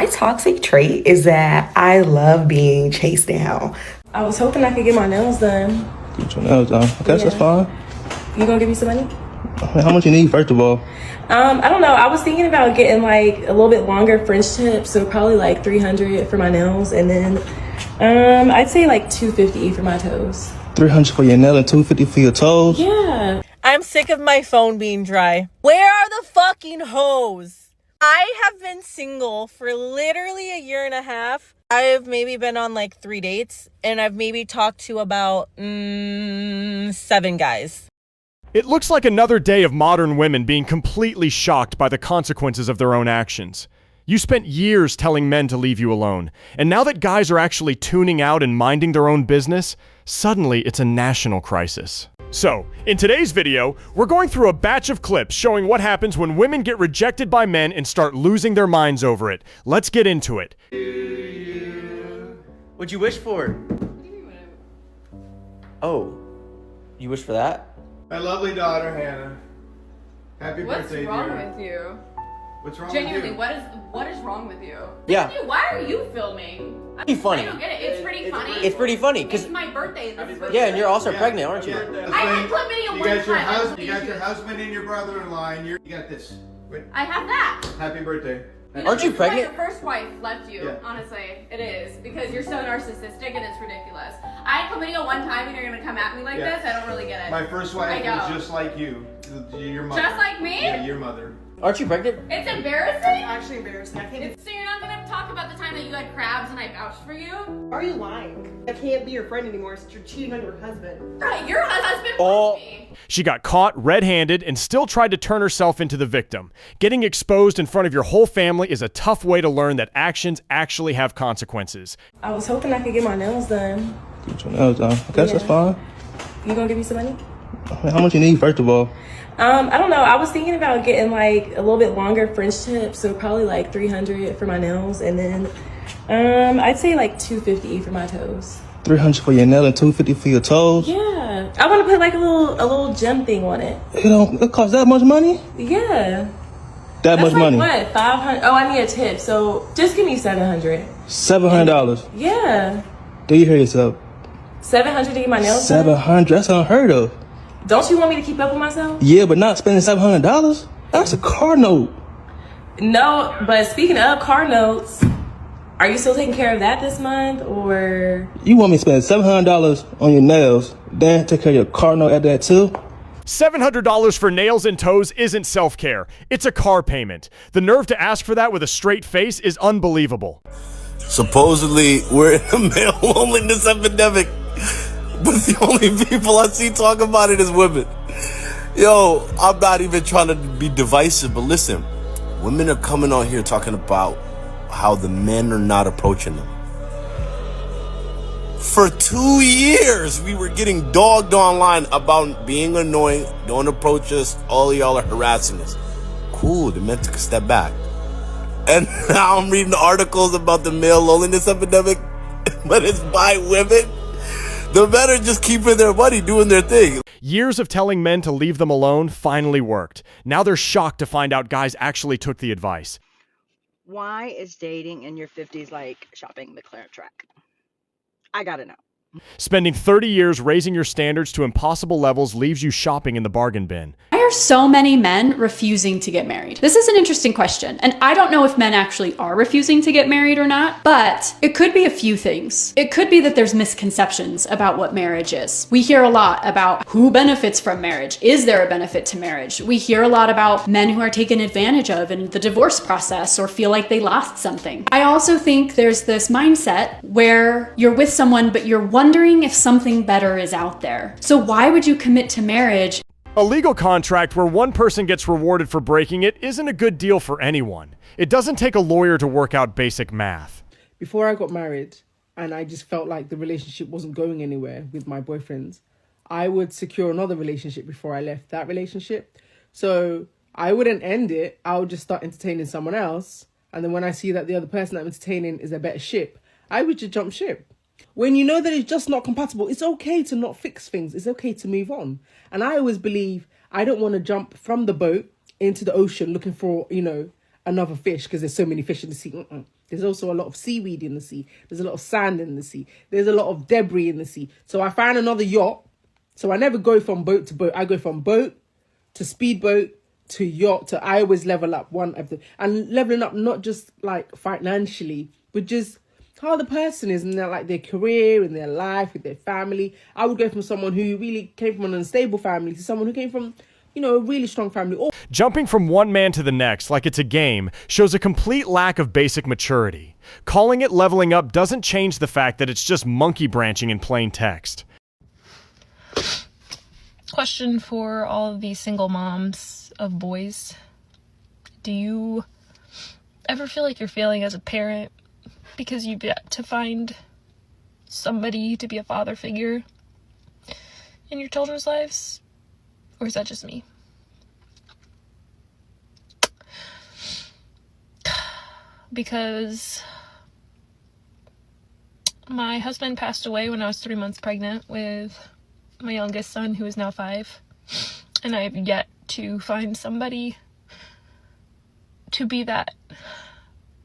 My toxic trait is that I love being chased down. I was hoping I could get my nails done. Get your nails done. Okay, that's fine. You gonna give me some money? How much you need, first of all? I don't know. I was thinking about getting like a little bit longer French tips, so probably like 300 for my nails, and then I'd say like 250 for my toes. 300 for your nail and 250 for your toes? Yeah. I'm sick of my phone being dry. Where are the fucking hoes? I have been single for literally a year and a half. I've maybe been on like 3 dates, and I've maybe talked to about 7 guys. It looks like another day of modern women being completely shocked by the consequences of their own actions. You spent years telling men to leave you alone, and now that guys are actually tuning out and minding their own business, suddenly it's a national crisis. So, in today's video, we're going through a batch of clips showing what happens when women get rejected by men and start losing their minds over it. Let's get into it. What'd you wish for? Oh, you wish for that? My lovely daughter, Hannah. Happy birthday, dear. What's wrong with you? What's wrong Genuinely, with you? what is wrong with you? Yeah. Dude, why are you filming? Pretty funny. I don't get it. It's pretty funny. It's pretty funny, It's because, my birthday. yeah, and you're also pregnant, aren't you? That's I right. had chlamydia You one got your time. You got your husband and your brother-in-law, and you got this. Wait. I have that. Happy birthday. Aren't you this is why pregnant? Your first wife left you. Yeah. Honestly, it is because you're so narcissistic and it's ridiculous. I had chlamydia one time, and you're gonna come at me like Yeah. this. I don't really get it. My first wife I know. was just like you. Your mother. Just like me? Yeah, your mother. Aren't you pregnant? It's embarrassing. Actually embarrassing. I can't. So you're not gonna talk about the time that you had crabs and I vouched for you? Are you lying? I can't be your friend anymore since you're cheating on your husband. Right, your husband Oh. fucked me. She got caught red-handed and still tried to turn herself into the victim. Getting exposed in front of your whole family is a tough way to learn that actions actually have consequences. I was hoping I could get my nails done. Get your nails done. Okay, that's fine. You gonna give me some money? How much you need, first of all? I don't know. I was thinking about getting like a little bit longer French tips, so probably like 300 for my nails, and then I'd say like 250 for my toes. 300 for your nail and 250 for your toes? Yeah, I want to put like a little gem thing on it. It costs that much money? Yeah. That That's much like money? what? 500? Oh, I need a tip. So just give me 700. $700. Yeah. Do you hear yourself? 700 to get my nails done? 700? That's unheard of. Don't you want me to keep up with myself? Yeah, but not spending $700? That's a car note. No, but speaking of car notes, are you still taking care of that this month, or? You want me to spend $700 on your nails, then take care of your car note at that too? $700 for nails and toes isn't self-care. It's a car payment. The nerve to ask for that with a straight face is unbelievable. Supposedly, we're in a male loneliness epidemic, but the only people I see talk about it is women. Yo, I'm not even trying to be divisive, but listen, women are coming on here talking about how the men are not approaching them. For 2 years, we were getting dogged online about being annoying, don't approach us, all y'all are harassing us. Cool, the men took a step back. And now I'm reading articles about the male loneliness epidemic, but it's by women. The men are just keeping their money, doing their thing. Years of telling men to leave them alone finally worked. Now they're shocked to find out guys actually took the advice. Why is dating in your 50s like shopping the McLaren track? I gotta know. Spending 30 years raising your standards to impossible levels leaves you shopping in the bargain bin. Why are so many men refusing to get married? This is an interesting question, and I don't know if men actually are refusing to get married or not, but it could be a few things. It could be that there's misconceptions about what marriage is. We hear a lot about who benefits from marriage. Is there a benefit to marriage? We hear a lot about men who are taken advantage of in the divorce process or feel like they lost something. I also think there's this mindset where you're with someone, but you're wondering if something better is out there. So why would you commit to marriage? A legal contract where one person gets rewarded for breaking it isn't a good deal for anyone. It doesn't take a lawyer to work out basic math. Before I got married and I just felt like the relationship wasn't going anywhere with my boyfriends, I would secure another relationship before I left that relationship. So I wouldn't end it. I would just start entertaining someone else. And then when I see that the other person I'm entertaining is a better ship, I would just jump ship. When you know that it's just not compatible, it's okay to not fix things. It's okay to move on. And I always believe I don't want to jump from the boat into the ocean looking for, another fish because there's so many fish in the sea. there's also a lot of seaweed in the sea. There's a lot of sand in the sea. There's a lot of debris in the sea. So I find another yacht. So I never go from boat to boat. I go from boat to speedboat to yacht. To I always level up one of them. And leveling up not just like financially, but just how the person is in their, like, their career, in their life, with their family. I would go from someone who really came from an unstable family to someone who came from, you know, a really strong family. Jumping from one man to the next like it's a game shows a complete lack of basic maturity. Calling it leveling up doesn't change the fact that it's just monkey branching in plain text. Question for all of these single moms of boys. Do you ever feel like you're failing as a parent because you've yet to find somebody to be a father figure in your children's lives? Or is that just me? Because my husband passed away when I was 3 months pregnant with my youngest son, who is now 5. And I have yet to find somebody to be that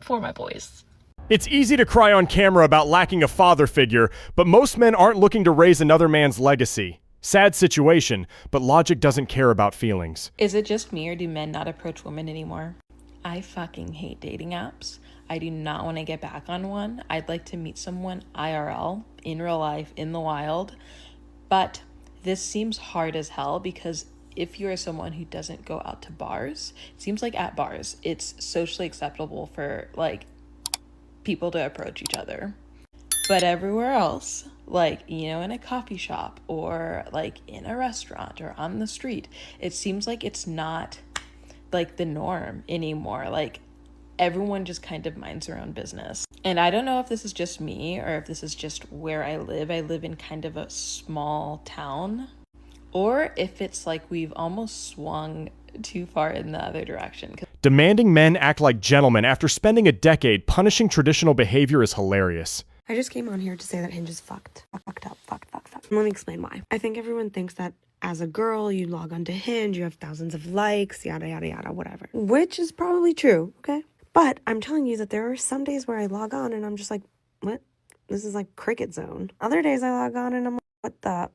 for my boys. It's easy to cry on camera about lacking a father figure, but most men aren't looking to raise another man's legacy. Sad situation, but logic doesn't care about feelings. Is it just me, or do men not approach women anymore? I fucking hate dating apps. I do not want to get back on one. I'd like to meet someone IRL, in real life, in the wild. But this seems hard as hell, because if you are someone who doesn't go out to bars, it seems like at bars, it's socially acceptable for, like, people to approach each other. But everywhere else, like, you know, in a coffee shop or like in a restaurant or on the street, it seems like it's not like the norm anymore. Like, everyone just kind of minds their own business. And I don't know if this is just me or if this is just where I live. I live in kind of a small town, or if it's like we've almost swung too far in the other direction. Demanding men act like gentlemen after spending a decade punishing traditional behavior is hilarious. I just came on here to say that Hinge is fucked up. Let me explain why. I think everyone thinks that as a girl, you log onto Hinge, you have thousands of likes, yada, yada, yada, whatever. Which is probably true, okay? But I'm telling you that there are some days where I log on and I'm just like, what? This is like cricket zone. Other days I log on and I'm like, what the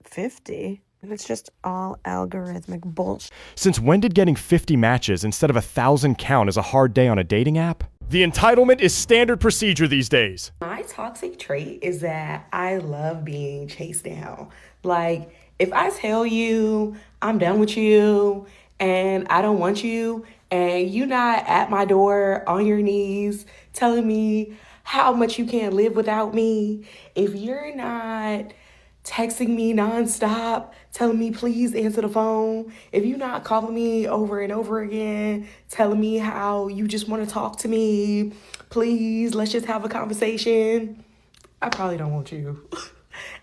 50? And it's just all algorithmic bullshit. Since when did getting 50 matches instead of 1,000 count as a hard day on a dating app? The entitlement is standard procedure these days. My toxic trait is that I love being chased down. Like, if I tell you I'm done with you and I don't want you, and you're not at my door on your knees telling me how much you can't live without me, if you're not texting me nonstop, telling me please answer the phone, if you're not calling me over and over again, telling me how you just want to talk to me, please, let's just have a conversation, I probably don't want you.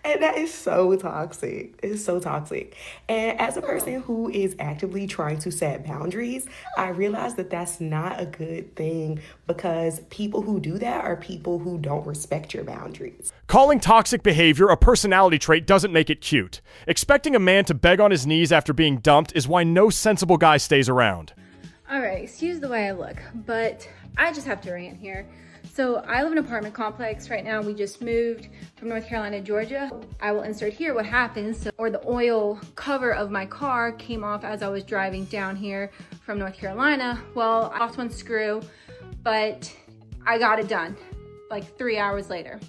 And that is so toxic. It's so toxic. And as a person who is actively trying to set boundaries, I realize that that's not a good thing, because people who do that are people who don't respect your boundaries. Calling toxic behavior a personality trait doesn't make it cute. Expecting a man to beg on his knees after being dumped is why no sensible guy stays around. Alright, excuse the way I look, but I just have to rant here. So I live in an apartment complex right now. We just moved from North Carolina to Georgia. I will insert here what happens, or the oil cover of my car came off as I was driving down here from North Carolina. Well, I lost one screw, but I got it done like 3 hours later.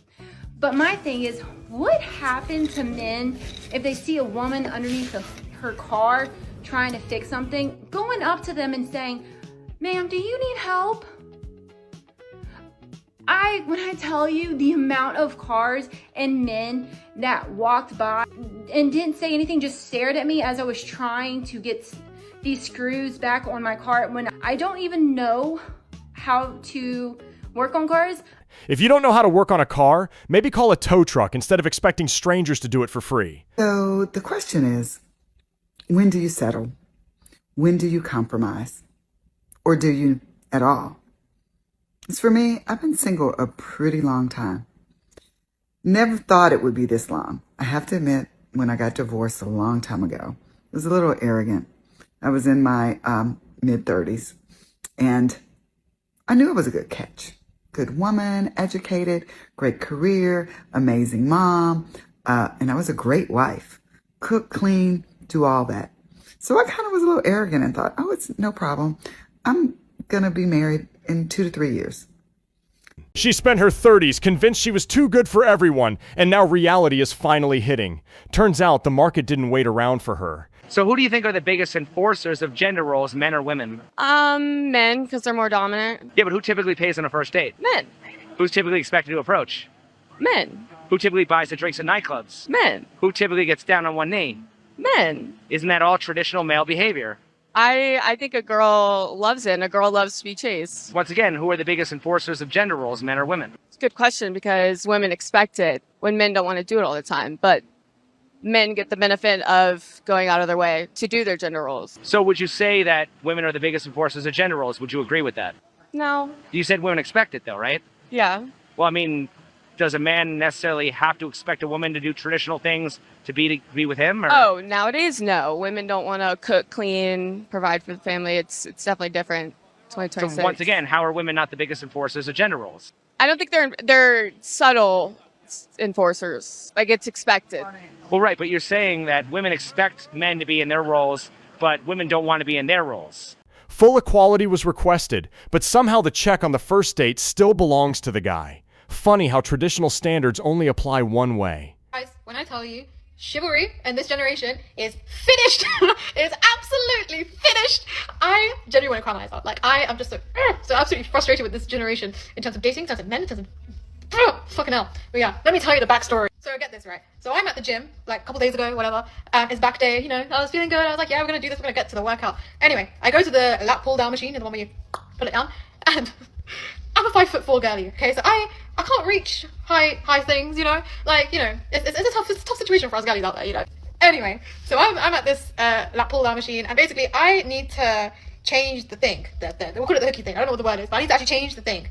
But my thing is, what happened to men if they see a woman underneath her car trying to fix something, going up to them and saying, ma'am, do you need help? When I tell you the amount of cars and men that walked by and didn't say anything, just stared at me as I was trying to get these screws back on my car, when I don't even know how to work on cars. If you don't know how to work on a car, maybe call a tow truck instead of expecting strangers to do it for free. So the question is, when do you settle? When do you compromise? Or do you at all? As for me, I've been single a pretty long time. Never thought it would be this long. I have to admit, when I got divorced a long time ago, it was a little arrogant. I was in my mid-30s, and I knew it was a good catch. good woman, educated, great career, amazing mom, and I was a great wife. Cook, clean, do all that. So I kind of was a little arrogant and thought, oh, it's no problem. I'm going to be married in 2 to 3 years. She spent her 30s convinced she was too good for everyone, and now reality is finally hitting. Turns out the market didn't wait around for her. So who do you think are the biggest enforcers of gender roles, men or women? Men, because they're more dominant. Yeah, but who typically pays on a first date? Men. Who's typically expected to approach? Men. Who typically buys the drinks at nightclubs? Men. Who typically gets down on one knee? Men. Isn't that all traditional male behavior? I think a girl loves it, and a girl loves to be chased. Once again, who are the biggest enforcers of gender roles, men or women? It's a good question because women expect it when men don't want to do it all the time. But men get the benefit of going out of their way to do their gender roles. So would you say that women are the biggest enforcers of gender roles? Would you agree with that? No. You said women expect it though, right? Yeah. Well, I mean, does a man necessarily have to expect a woman to do traditional things to be with him? Or? Oh, nowadays, no. Women don't want to cook, clean, provide for the family. It's definitely different. 2026. So once again, how are women not the biggest enforcers of gender roles? I don't think they're subtle enforcers. Like, it's expected. Well, right, but you're saying that women expect men to be in their roles, but women don't want to be in their roles. Full equality was requested, but somehow the check on the first date still belongs to the guy. Funny how traditional standards only apply one way. Guys, when I tell you, chivalry in this generation is finished. It is absolutely finished. I genuinely want to cry my eyes out. Like, I am just so absolutely frustrated with this generation in terms of dating, in terms of men, in terms of fucking hell. But yeah, let me tell you the backstory. So get this right. So I'm at the gym like a couple days ago, whatever. It's back day, you know, I was feeling good. I was like, yeah, we're gonna do this, we're gonna get to the workout. Anyway, I go to the lat pull down machine, the one where you pull it down, and I'm a 5'4" girlie, okay? So I can't reach high things, you know? Like, you know, it's a tough situation for us girlies out there, you know? Anyway, so I'm at this lat pull down machine, and basically I need to change the thing. We'll call it the hooky thing. I don't know what the word is, but I need to actually change the thing.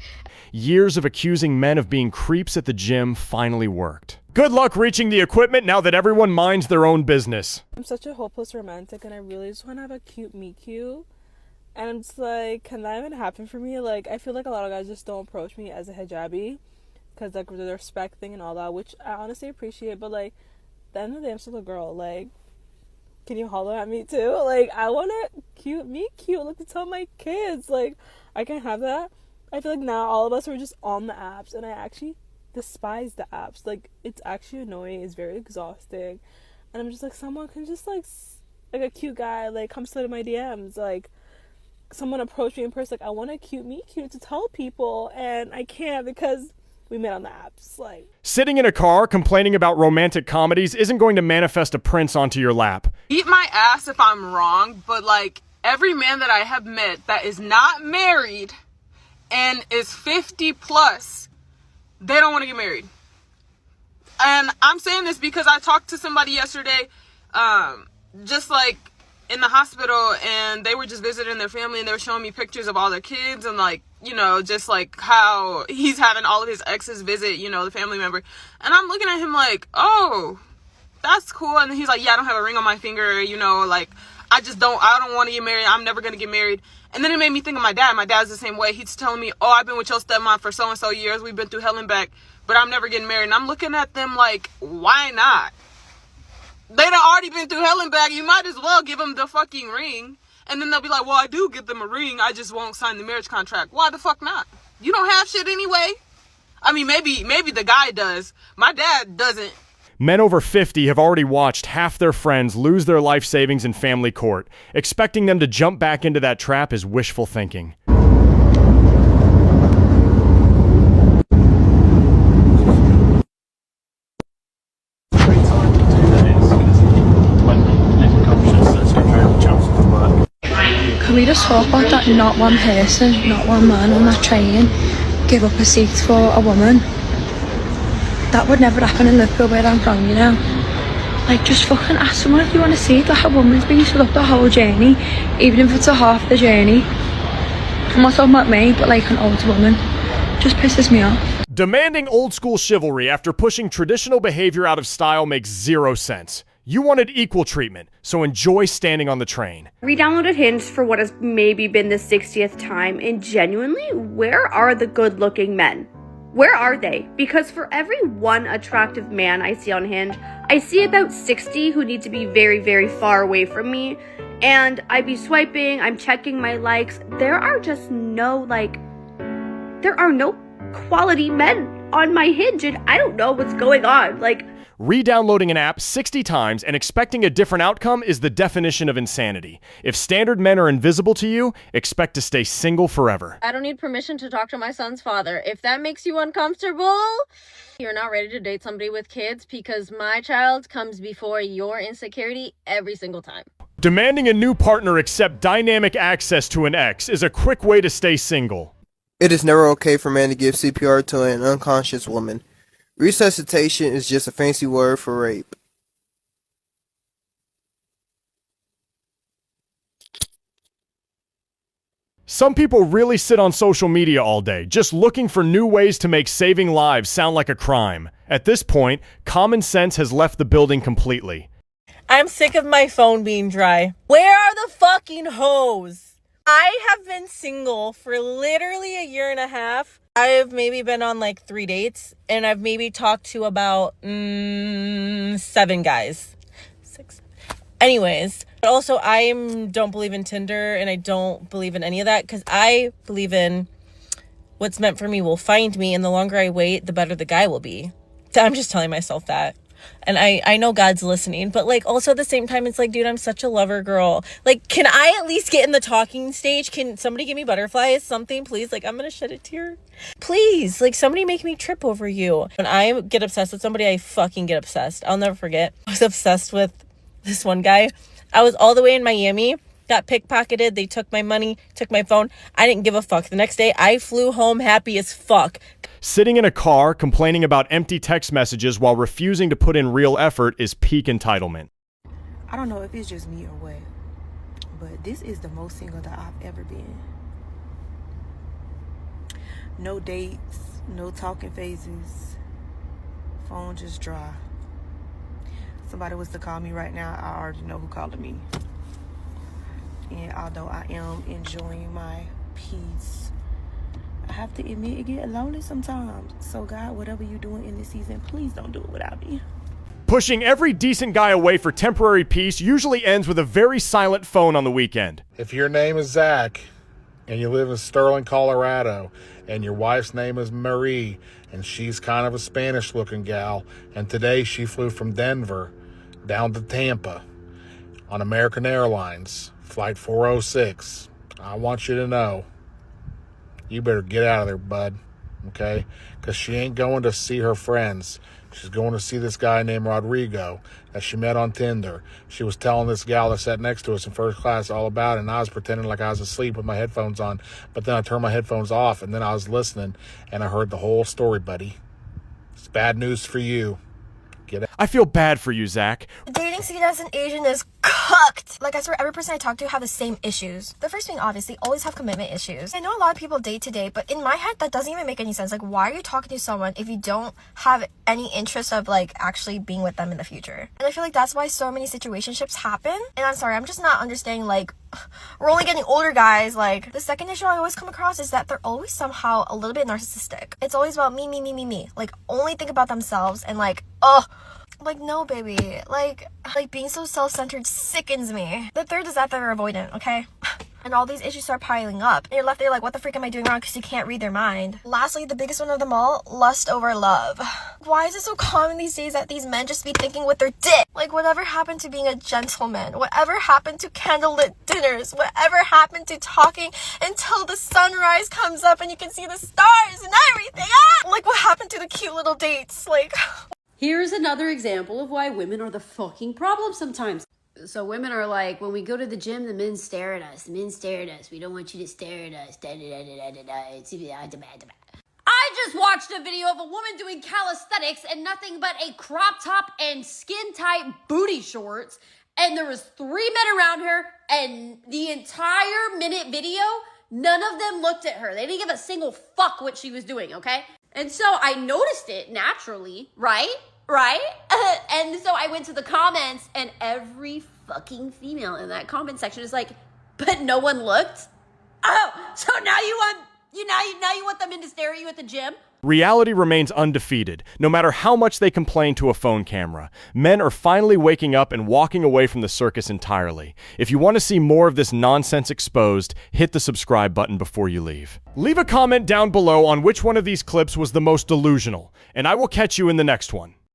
Years of accusing men of being creeps at the gym finally worked. Good luck reaching the equipment now that everyone minds their own business. I'm such a hopeless romantic, and I really just want to have a cute meet-cute. And I'm just like, can that even happen for me? Like, I feel like a lot of guys just don't approach me as a hijabi because, like, the respect thing and all that, which I honestly appreciate. But, like, at the end of the day, I'm still a girl. Like, can you holler at me, too? Like, I want to meet cute. Like, to tell my kids. Like, I can have that. I feel like now all of us are just on the apps, and I actually despise the apps. Like, it's actually annoying. It's very exhausting. And I'm just like, someone can just, like a cute guy, like, come slide in my DMs. Like, someone approached me in person, like, I want a cute meet cute to tell people, and I can't because we met on the apps. Like, sitting in a car complaining about romantic comedies isn't going to manifest a prince onto your lap. Eat my ass if I'm wrong, but like every man that I have met that is not married and is 50 plus, they don't want to get married. And I'm saying this because I talked to somebody yesterday, just like in the hospital, and they were just visiting their family, and they were showing me pictures of all their kids, and like, you know, just like how he's having all of his exes visit, you know, the family member. And I'm looking at him like, oh, that's cool. And he's like, yeah, I don't have a ring on my finger, you know, like, I don't want to get married. I'm never going to get married. And then it made me think of my dad. My dad's the same way. He's telling me, oh, I've been with your stepmom for so-and-so years. We've been through hell and back, but I'm never getting married. And I'm looking at them like, why not? They done already been through hell and back. You might as well give them the fucking ring. And then they'll be like, well, I do give them a ring. I just won't sign the marriage contract. Why the fuck not? You don't have shit anyway. I mean, maybe the guy does. My dad doesn't. Men over 50 have already watched half their friends lose their life savings in family court. Expecting them to jump back into that trap is wishful thinking. Can we just talk about that? Not one person, not one man on that train give up a seat for a woman. That would never happen in Liverpool where I'm from, you know. Like, just fucking ask someone if you want to see that a woman's been stood up the whole journey, even if it's a half the journey. I'm not talking about me, but like an older woman. Just pisses me off. Demanding old school chivalry after pushing traditional behavior out of style makes zero sense. You wanted equal treatment, so enjoy standing on the train. Re-downloaded Hinge for what has maybe been the 60th time, and genuinely, where are the good-looking men? Where are they? Because for every one attractive man I see on Hinge, I see about 60 who need to be very, very far away from me. And I be swiping, I'm checking my likes. There are just no, there are no quality men on my Hinge, and I don't know what's going on. Re-downloading an app 60 times and expecting a different outcome is the definition of insanity. If standard men are invisible to you, expect to stay single forever. I don't need permission to talk to my son's father. If that makes you uncomfortable, you're not ready to date somebody with kids, because my child comes before your insecurity every single time. Demanding a new partner accept dynamic access to an ex is a quick way to stay single. It is never okay for a man to give CPR to an unconscious woman. Resuscitation is just a fancy word for rape. Some people really sit on social media all day, just looking for new ways to make saving lives sound like a crime. At this point, common sense has left the building completely. I'm sick of my phone being dry. Where are the fucking hoes? I have been single for literally a year and a half. I've maybe been on 3 dates, and I've maybe talked to about 7 guys. 6. Anyways, but also I don't believe in Tinder, and I don't believe in any of that, because I believe in what's meant for me will find me, and the longer I wait, the better the guy will be. I'm just telling myself that. And I know God's listening, but also at the same time, it's dude, I'm such a lover girl. Can I at least get in the talking stage? Can somebody give me butterflies? Something, please? I'm gonna shed a tear. Please, somebody make me trip over you. When I get obsessed with somebody, I fucking get obsessed. I'll never forget. I was obsessed with this one guy. I was all the way in Miami, got pickpocketed. They took my money, took my phone. I didn't give a fuck. The next day, I flew home happy as fuck. Sitting in a car complaining about empty text messages while refusing to put in real effort is peak entitlement. I don't know if it's just me or what, but this is the most single that I've ever been. No dates, no talking phases, phone just dry. Somebody was to call me right now, I already know who calling me. And although I am enjoying my peace, I have to admit it get lonely sometimes. So God, whatever you're doing in this season, please don't do it without me. Pushing every decent guy away for temporary peace usually ends with a very silent phone on the weekend. If your name is Zach and you live in Sterling, Colorado, and your wife's name is Marie, and she's kind of a Spanish-looking gal, and today she flew from Denver down to Tampa on American Airlines, Flight 406, I want you to know, you better get out of there, bud, okay? Because she ain't going to see her friends. She's going to see this guy named Rodrigo that she met on Tinder. She was telling this gal that sat next to us in first class all about it, and I was pretending like I was asleep with my headphones on. But then I turned my headphones off, and then I was listening, and I heard the whole story, buddy. It's bad news for you. I feel bad for you, Zach. The dating scene as an Asian is cooked. I swear every person I talk to have the same issues. The first being obviously always have commitment issues. I know a lot of people date to date, but in my head that doesn't even make any sense. Why are you talking to someone if you don't have any interest of actually being with them in the future? And I feel that's why so many situationships happen. And I'm sorry, I'm just not understanding we're only getting older, guys. The second issue I always come across is that they're always somehow a little bit narcissistic. It's always about me. Only think about themselves and no, baby. Being so self-centered sickens me. The third is that they're avoidant, okay? And all these issues start piling up. And you're left there what the freak am I doing wrong? Because you can't read their mind. Lastly, the biggest one of them all, lust over love. Why is it so common these days that these men just be thinking with their dick? Whatever happened to being a gentleman? Whatever happened to candlelit dinners? Whatever happened to talking until the sunrise comes up and you can see the stars and everything? What happened to the cute little dates? Here's another example of why women are the fucking problem sometimes. So women are when we go to the gym, the men stare at us. The men stare at us. We don't want you to stare at us. I just watched a video of a woman doing calisthenics and nothing but a crop top and skin-tight booty shorts. And there was 3 men around her, and the entire minute video, none of them looked at her. They didn't give a single fuck what she was doing, okay? And so I noticed it naturally, right? right? And so I went to the comments, and every fucking female in that comment section is like, but no one looked? Oh, so now you want them in to stare at you at the gym? Reality remains undefeated. No matter how much they complain to a phone camera, men are finally waking up and walking away from the circus entirely. If you want to see more of this nonsense exposed, hit the subscribe button before you leave. Leave a comment down below on which one of these clips was the most delusional, and I will catch you in the next one.